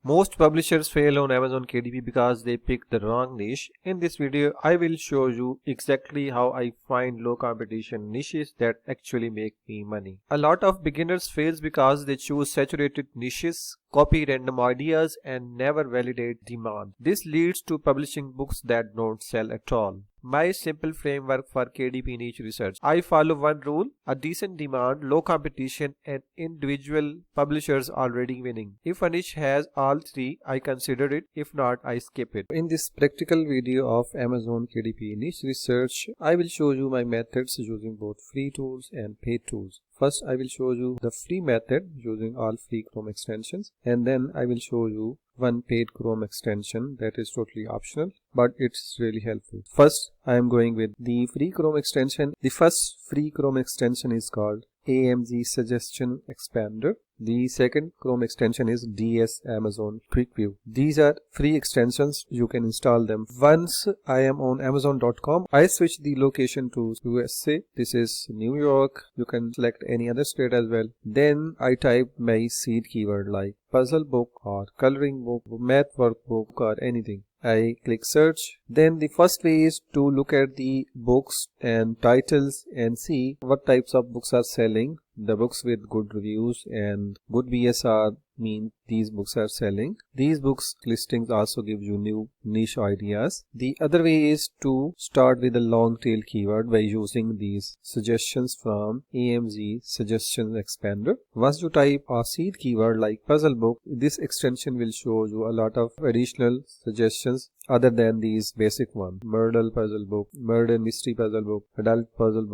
Most publishers fail on Amazon KDP because they pick the wrong niche. In this video, I will show you exactly how I find low competition niches that actually make me money. A lot of beginners fail because they choose saturated niches, copy random ideas, and never validate demand. This leads to publishing books that don't sell at all. My simple framework for KDP niche research. I follow one rule: a decent demand, low competition, and individual publishers already winning. If a niche has all three, I consider it. If not, I skip it. In this practical video of Amazon KDP niche research, I will show you my methods using both free tools and paid tools. First, I will show you the free method using all free Chrome extensions, and then I will show you one paid Chrome extension that is totally optional, but it's really helpful. First, I am going with the free Chrome extension. The first free Chrome extension is called AMG Suggestion Expander. The second Chrome extension is DS Amazon Quick View. These are free extensions. You can install them. Once I am on Amazon.com, I switch the location to USA. This is New York. You can select any other state as well. Then I type my seed keyword like puzzle book or coloring book, math workbook or anything. I click search. Then the first way is to look at the books and titles and see what types of books are selling. The books with good reviews and good BSR mean these books are selling. These books listings also give you new niche ideas. The other way is to start with a long tail keyword by using these suggestions from AMG Suggestion Expander. Once you type a seed keyword like puzzle book, this extension will show you a lot of additional suggestions other than these basic ones. Murder puzzle book, murder mystery puzzle book, adult puzzle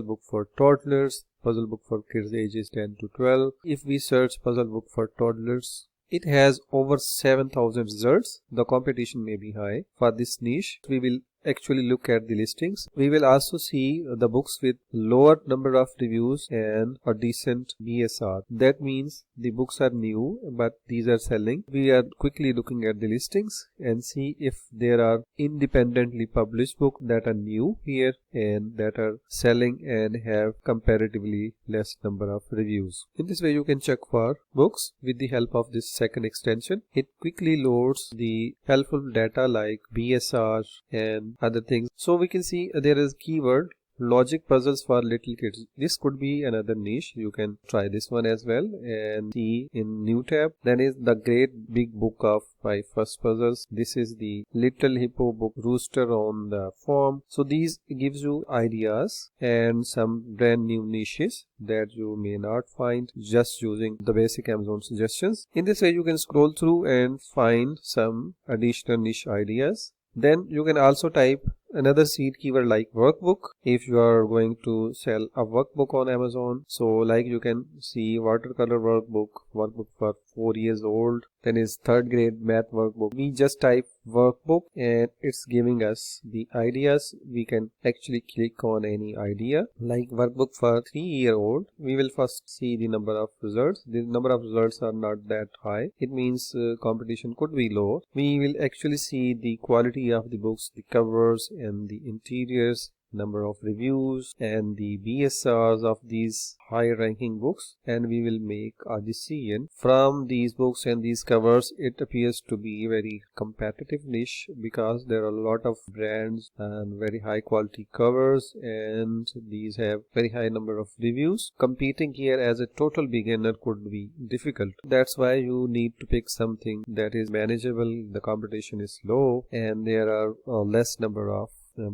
book for toddlers, puzzle book for kids ages 10 to 12. If we search puzzle book for toddlers, it has over 7,000 results. The competition may be high for this niche. We will actually look at the listings. We will also see the books with lower number of reviews and a decent BSR. That means the books are new, but these are selling. We are quickly looking at the listings and see if there are independently published books that are new here and that are selling and have comparatively less number of reviews. In this way, you can check for books with the help of this second extension. It quickly loads the helpful data like BSR and other things. So we can see there is keyword logic puzzles for little kids. This could be another niche. You can try this one as well and see in new tab. Then is the great big book of my first puzzles. This is the little hippo book, rooster on the farm. So these gives you ideas and some brand new niches that you may not find just using the basic Amazon suggestions. In this way, you can scroll through and find some additional niche ideas. Then you can also type another seed keyword like workbook if you are going to sell a workbook on Amazon. So like you can see watercolor workbook for 4 years old. Then is third grade math workbook. We just type workbook and it's giving us the ideas. We can actually click on any idea like workbook for 3-year-old. We will first see the number of results. The number of results are not that high. It means competition could be low. We will actually see the quality of the books, the covers and the interiors, number of reviews and the BSRs of these high ranking books, and we will make a decision from these books and these covers. It appears to be very competitive niche because there are a lot of brands and very high quality covers, and these have very high number of reviews. Competing here as a total beginner could be difficult. That's why you need to pick something that is manageable. The competition is low and there are less number of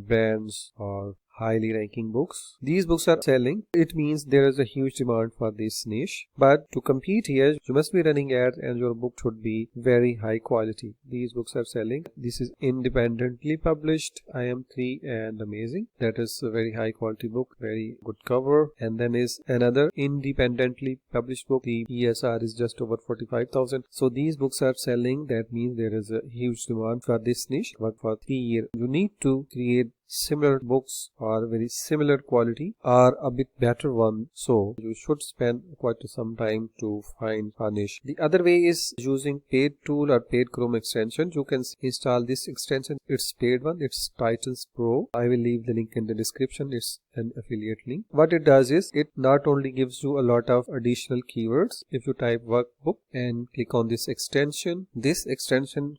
brands or highly ranking books. These books are selling. It means there is a huge demand for this niche. But to compete here, you must be running ads and your book should be very high quality. These books are selling. This is independently published. I am 3 and amazing. That is a very high quality book, very good cover. And then is another independently published book. The ESR is just over 45,000. So these books are selling. That means there is a huge demand for this niche. But for 3 years, you need to create similar books or very similar quality or a bit better one. So you should spend quite some time to find a niche. The other way is using paid tool or paid Chrome extension. You can install this extension. It's paid one. It's Titans Pro. I will leave the link in the description. It's an affiliate link. What it does is it not only gives you a lot of additional keywords. If you type workbook and click on this extension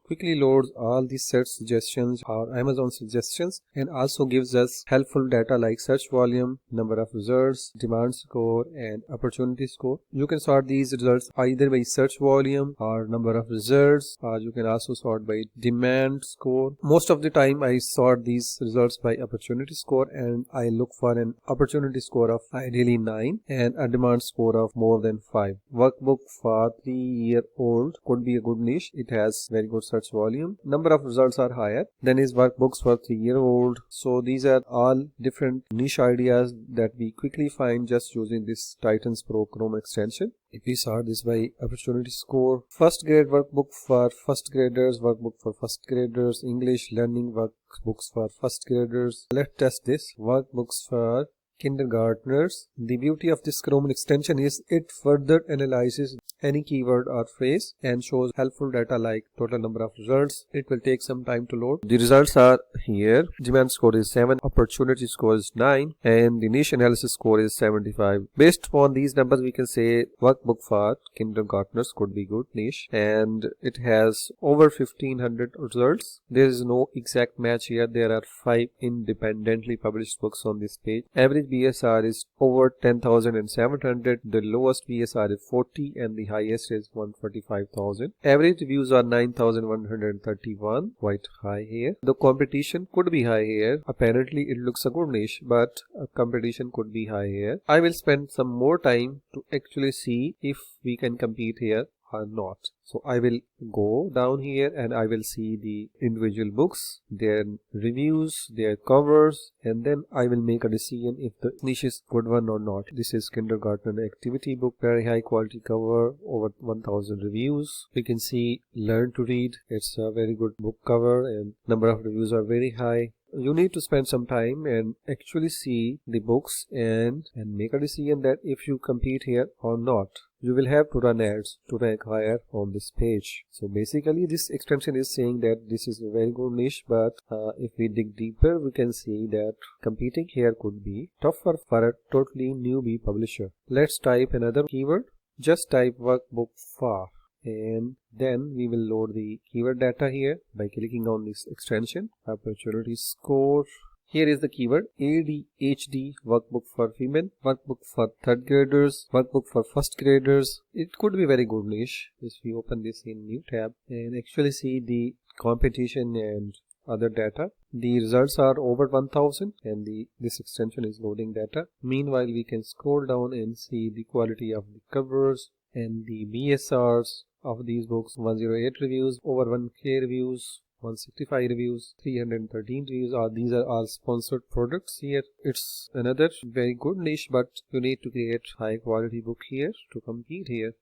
quickly loads all the search suggestions or Amazon suggestions, and also gives us helpful data like search volume, number of results, demand score, and opportunity score. You can sort these results either by search volume or number of results, or you can also sort by demand score. Most of the time I sort these results by opportunity score, and I look for an opportunity score of ideally 9 and a demand score of more than 5. Workbook for 3-year-old could be a good niche. It has very good search volume. Number of results are higher than is workbooks for 3-year-old. So these are all different niche ideas that we quickly find just using this Titans Pro Chrome extension. If we sort this by opportunity score, first grade workbook for first graders, workbook for first graders, English learning workbooks for first graders. Let's test this. Workbooks for kindergartners. The beauty of this Chrome extension is it further analyzes any keyword or phrase and shows helpful data like total number of results. It will take some time to load. The results are here. Demand score is 7, opportunity score is 9, and the niche analysis score is 75. Based upon these numbers, we can say workbook for kindergartners could be good niche, and it has over 1500 results. There is no exact match here. There are 5 independently published books on this page. Average BSR is over 10,700. The lowest BSR is 40 and the highest is 145,000. Average reviews are 9,131, quite high here. The competition could be high here. Apparently it looks a good niche, but competition could be high here. I will spend some more time to actually see if we can compete here or not. So I will go down here and I will see the individual books, their reviews, their covers, and then I will make a decision if the niche is good one or not. This is kindergarten activity book, very high quality cover, over 1000 reviews. We can see learn to read. It's a very good book cover and number of reviews are very high. You need to spend some time and actually see the books and make a decision that if you compete here or not. You will have to run ads to rank higher on this page. So basically this extension is saying that this is a very good niche, but if we dig deeper we can see that competing here could be tougher for a totally newbie publisher. Let's type another keyword. Just type workbook for, and then we will load the keyword data here by clicking on this extension. Opportunity score. Here is the keyword ADHD workbook for women, workbook for third graders, workbook for first graders. It could be very good niche. If we open this in new tab and actually see the competition and other data, the results are over 1000 and this extension is loading data. Meanwhile, we can scroll down and see the quality of the covers and the BSRs of these books. 108 reviews, over 1k reviews, 165 reviews, 313 reviews. These are all sponsored products here. It's another very good niche, but you need to create high quality book here to compete here.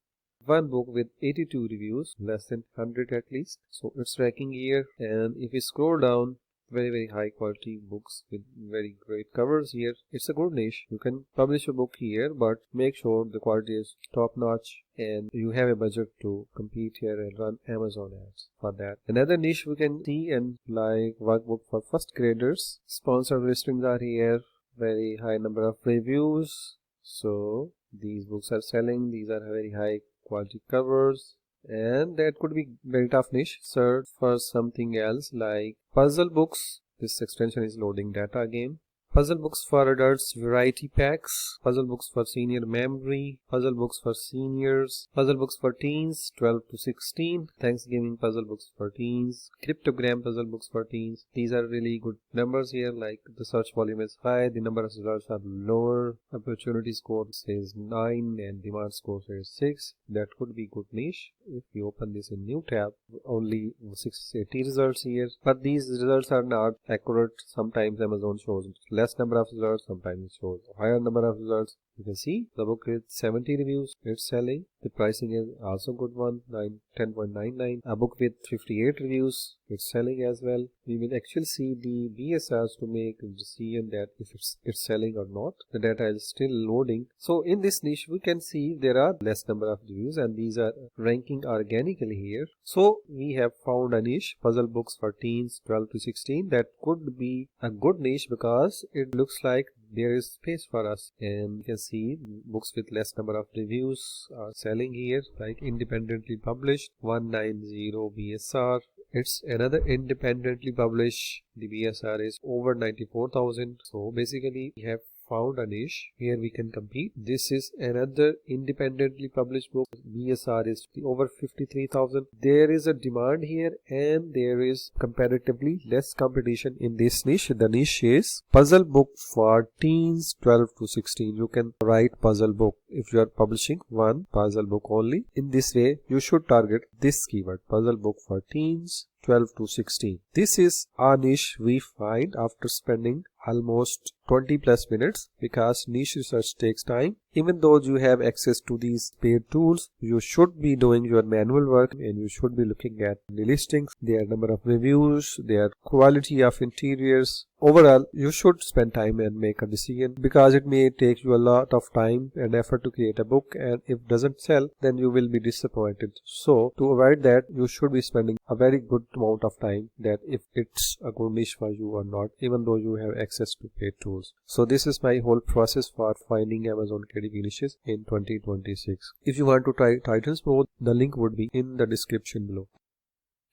One book with 82 reviews, less than 100 at least. So it's ranking here, and if we scroll down, very high quality books with very great covers here. It's a good niche. You can publish a book here, but make sure the quality is top notch and you have a budget to compete here and run Amazon ads for that. Another niche we can see and like workbook for first graders. Sponsored listings are here. Very high number of reviews. So these books are selling. These are very high quality covers. And that could be very tough niche. Search for something else like puzzle books. This extension is loading data again. Puzzle books for adults, variety packs, puzzle books for senior memory, puzzle books for seniors, puzzle books for teens 12 to 16, Thanksgiving puzzle books for teens, cryptogram puzzle books for teens. These are really good numbers here, like the search volume is high, the number of results are lower, opportunity score says 9 and demand score says 6. That could be good niche. If we open this in new tab, only 680 results here, but these results are not accurate. Sometimes Amazon shows less number of results, sometimes it shows a higher number of results. You can see the book with 70 reviews, it's selling, The pricing is also good one, 10.99. A book with 58 reviews, it's selling as well. We will actually see the BSRs to make a decision that if it's selling or not. The data is still loading. So in this niche, we can see there are less number of reviews and these are ranking organically here. So we have found a niche, puzzle books for teens 12 to 16. That could be a good niche because it looks like there is space for us, and you can see books with less number of reviews are selling here, like independently published 190 BSR. It's another independently published. The BSR is over 94,000. So basically we have found a niche where we can compete. This is another independently published book. BSR is over 53,000. There is a demand here and there is comparatively less competition in this niche. The niche is puzzle book for teens 12 to 16. You can write puzzle book if you are publishing one puzzle book only. In this way, you should target this keyword, puzzle book for teens 12 to 16. This is our niche we find after spending almost 20 plus minutes, because niche research takes time. Even though you have access to these paid tools, you should be doing your manual work and you should be looking at the listings, their number of reviews, their quality of interiors. Overall, you should spend time and make a decision, because it may take you a lot of time and effort to create a book, and if it doesn't sell, then you will be disappointed. So to avoid that, you should be spending a very good amount of time that if it's a good niche for you or not, even though you have access to paid tools. So this is my whole process for finding Amazon KDP niches in 2026. If you want to try Titans Pro, the link would be in the description below.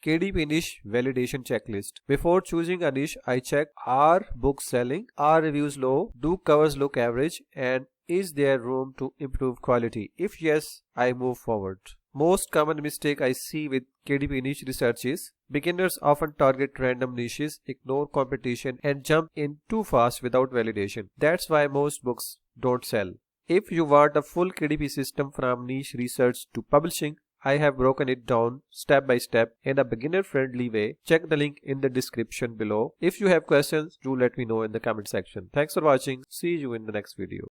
KDP niche validation checklist. Before choosing a niche, I check, are books selling, are reviews low, do covers look average, and is there room to improve quality? If yes, I move forward. Most common mistake I see with KDP niche research is beginners often target random niches, ignore competition, and jump in too fast without validation. That's why most books don't sell. If you want a full KDP system from niche research to publishing, I have broken it down step by step in a beginner friendly way. Check the link in the description below. If you have questions, do let me know in the comment section. Thanks for watching. See you in the next video.